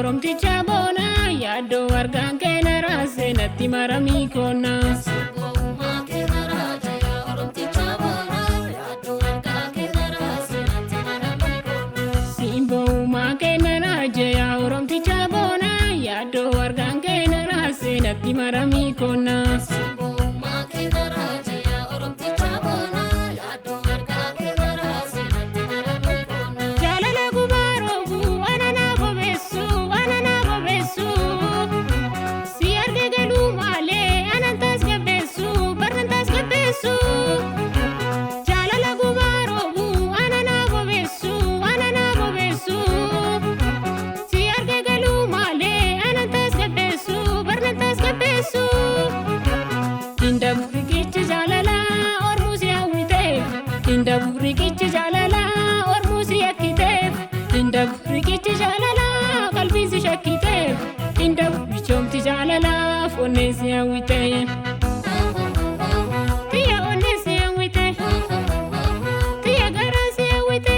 Oromticha bona yaado argaan keenya raasee natti maramii koona. Simboomaa keenya raajee oromticha bona yaado argaan keenya raasee natti maramii koona. Rikichi jalala ormusi yakiteef indab rikichi jalala qalbiisi shakkiteef indab bichoomti jalala fonneesi hawwite tiya onneesi hawwite tiya garaasi hawwite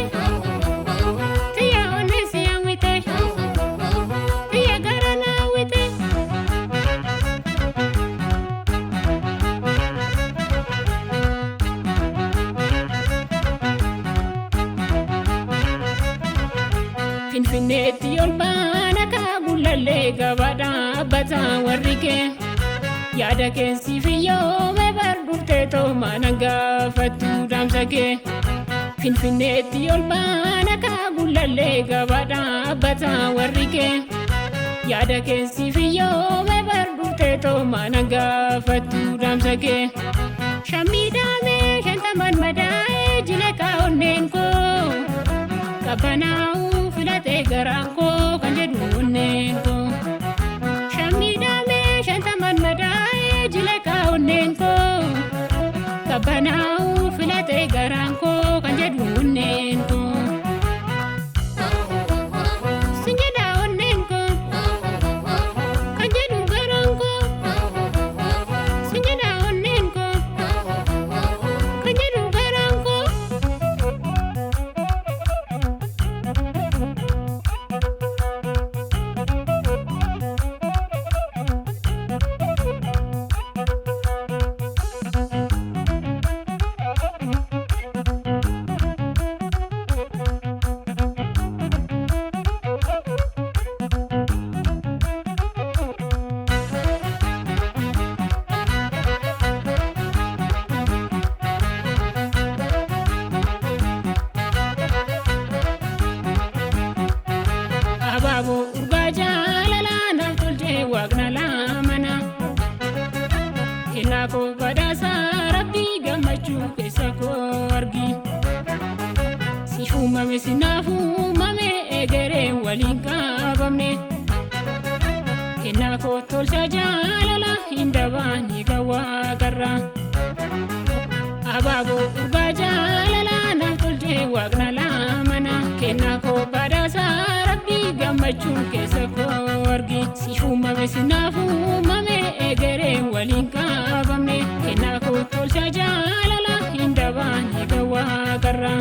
tiya onneesi hawwite tiya garana hawwite. Finfinneetti ol baana kaagullallee gabaadhaa bataa warri kee yaada keessi fiyyoome bardurtee toomaan hangafattu dhaamsa kee. Finfinneetti ol baana kaagullallee gabaadhaa bataa warri kee yaada keessi fiyyoome bardurtee toomaan hangafattu dhaamsa kee. Shammiidhaamee shantaman madaa'ee jila kaa'onneen koo qabbanaa'u. Filate garanko kan jedhu onneenko shammiidhaamee shantaman madaa'ee jila kaa'onneenko qabbanaa'u filate garanko kan jedhu onneenko. Sinjedha onneenko kan jedhu garanko sinjedha onneenko kan jedhu garanko. Abaaboo urgaa jaalalaa naaf tolchee waaqna laamana kennaa koo badhaasaa rabbii gammachuu keessa koo argi. Siif uumame sinaaf uumame egereen waliin qabamne kennaa koo tolcha jaalalaa hin dabaanii kan waaqarraa. Abaaboo urgaa jaalalaa naaf tolchee waaqna laamana kennaa koo badhaasaa gammachuun keessa koo argi. Siif uumame sinaaf uumame egereen waliin qabamne kennaa koo tolcha jaalala hin dabaanii kan waaqarraa.